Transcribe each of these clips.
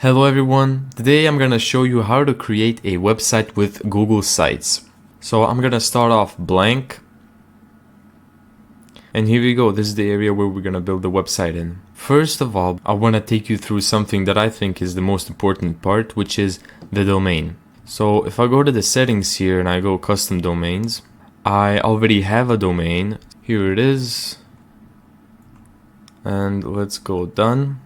Hello everyone, today I'm gonna show you how to create a website with Google Sites. So I'm gonna start off blank. And here we go, this is the area where we're gonna build the website in. First of all, I wanna take you through something that I think is the most important part, which is the domain. So if I go to the settings here and I go custom domains, I already have a domain. Here it is. And let's go done.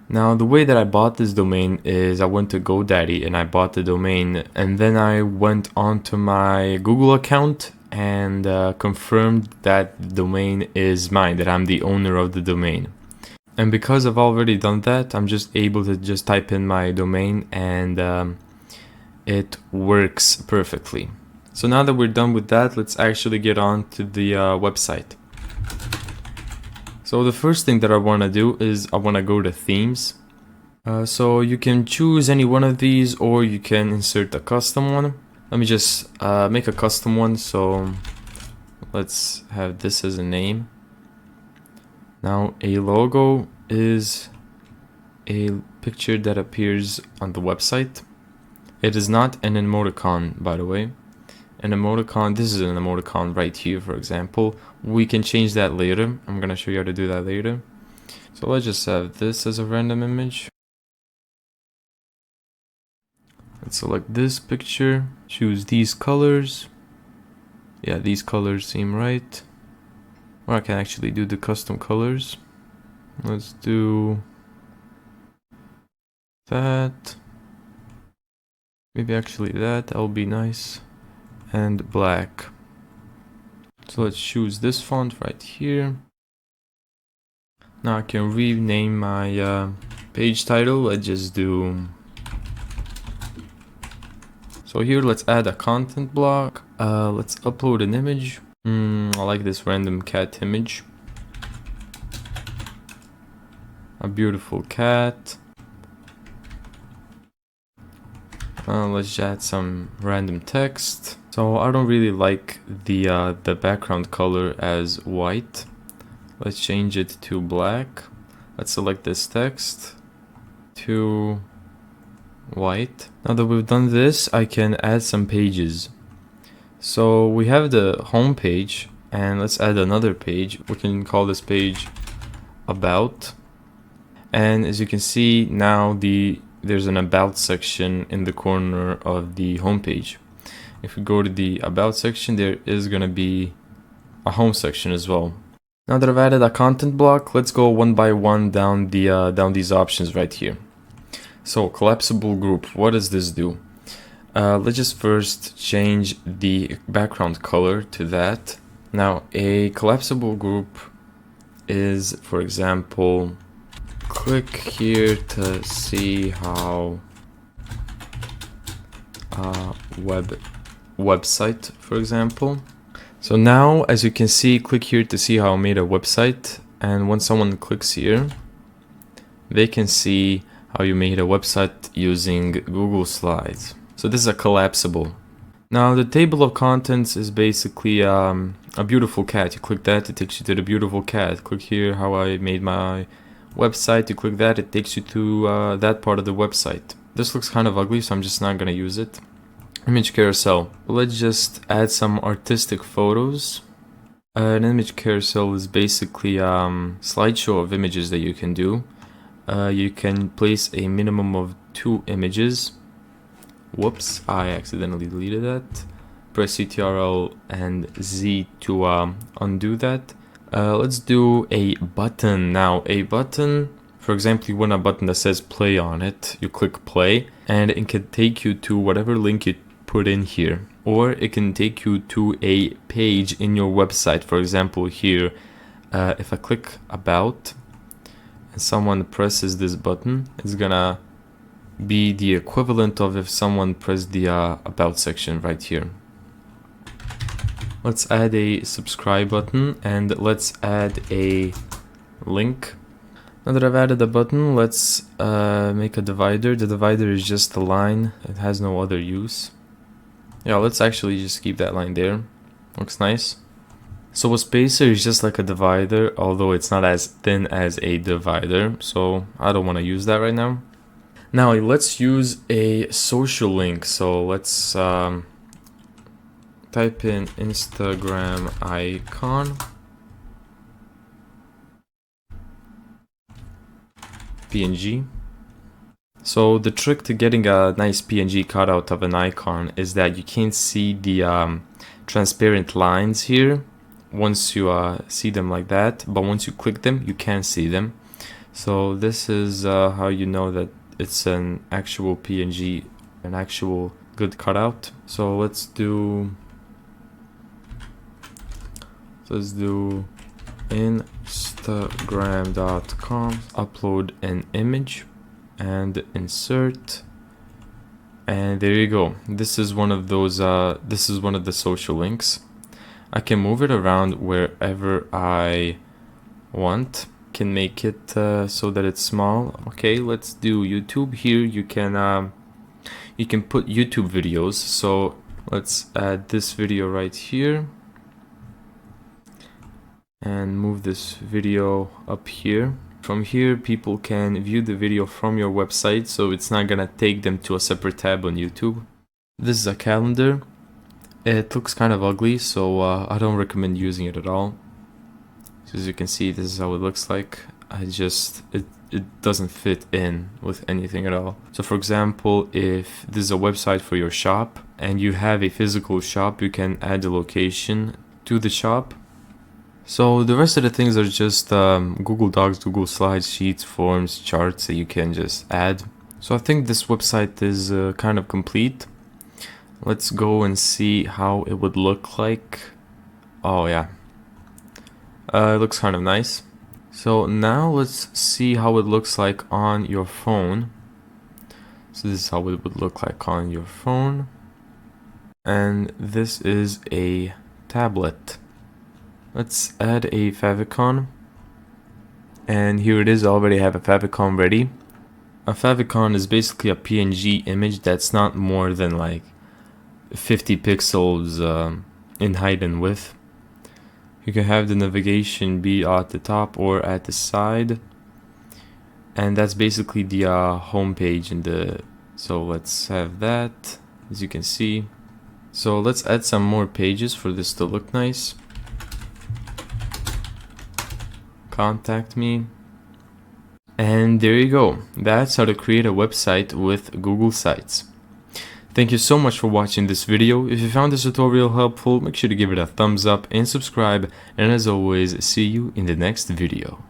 Now the way that I bought this domain is I went to GoDaddy and I bought the domain, and then I went onto my Google account and confirmed that the domain is mine, that I'm the owner of the domain. And because I've already done that, I'm just able to just type in my domain and it works perfectly. So now that we're done with that, let's actually get on to the website. So the first thing that I want to do is I want to go to themes. So you can choose any one of these, or you can insert a custom one. Let me just make a custom one. So let's have this as a name. Now a logo is a picture that appears on the website. It is not an emoticon, by the way. An emoticon, this is an emoticon right here, for example. We can change that later. I'm gonna show you how to do that later. So let's just have this as a random image. Let's select this picture, choose these colors. Yeah, these colors seem right. Or I can actually do the custom colors. Let's do that. Maybe actually that'll be nice. And black. So let's choose this font right here. Now I can rename my page title. Let's just do. So here let's add a content block. Let's upload an image. I like this random cat image. A beautiful cat. Let's add some random text. So I don't really like the background color as white. Let's change it to black. Let's select this text to white. Now that we've done this, I can add some pages. So we have the home page, and let's add another page. We can call this page about. And as you can see now, there's an about section in the corner of the home page. If we go to the about section, there is going to be a home section as well. Now that I've added a content block, let's go one by one down these options right here. So collapsible group, what does this do? Let's just first change the background color to that. Now a collapsible group is, for example, click here to see how website, for example. So now, as you can see, click here to see how I made a website, and when someone clicks here, they can see how you made a website using Google Slides. So this is a collapsible. Now the table of contents is basically a beautiful cat. You click that, it takes you to the beautiful cat. Click here how I made my website, you click that, it takes you to that part of the website. This looks kind of ugly, so I'm just not gonna use it. Image carousel. Let's just add some artistic photos. An image carousel is basically a slideshow of images that you can do. You can place a minimum of 2 images. Whoops, I accidentally deleted that. Press Ctrl and Z to undo that. Let's do a button. Now a button, for example, you want a button that says play on it. You click play and it can take you to whatever link you put in here, or it can take you to a page in your website. For example, here if I click about and someone presses this button, it's gonna be the equivalent of if someone pressed the about section right here. Let's add a subscribe button and let's add a link. Now that I've added a button, let's make a divider. The divider is just a line, it has no other use. Yeah, let's actually just keep that line there. Looks nice. So a spacer is just like a divider, although it's not as thin as a divider, so I don't want to use that right now. Now let's use a social link. So let's type in Instagram icon PNG. So the trick to getting a nice PNG cutout of an icon is that you can't see the transparent lines here once you see them like that, but once you click them you can see them. So this is how you know that it's an actual PNG, an actual good cutout. So let's do instagram.com, upload an image and insert, and there you go. This is one of those this is one of the social links. I can move it around wherever I want, can make it so that it's small. Okay, let's do YouTube. Here you can put YouTube videos, so let's add this video right here and move this video up here. From here people can view the video from your website, so it's not gonna take them to a separate tab on YouTube. This is a calendar. It looks kind of ugly, so I don't recommend using it at all. So as you can see, this is how it looks like. It doesn't fit in with anything at all. So for example, if this is a website for your shop and you have a physical shop, you can add the location to the shop. So the rest of the things are just Google Docs, Google Slides, Sheets, Forms, charts that you can just add. So I think this website is kind of complete. Let's go and see how it would look like. Oh yeah, it looks kind of nice. So now let's see how it looks like on your phone. So this is how it would look like on your phone. And this is a tablet. Let's add a favicon, and here it is. I already have a favicon ready. A favicon is basically a PNG image that's not more than like 50 pixels in height and width. You can have the navigation be at the top or at the side, and that's basically the home page in the. So let's have that, as you can see. So let's add some more pages for this to look nice. Contact me, and there you go. That's how to create a website with Google Sites. Thank you so much for watching this video. If you found this tutorial helpful, make sure to give it a thumbs up and subscribe, and as always, see you in the next video.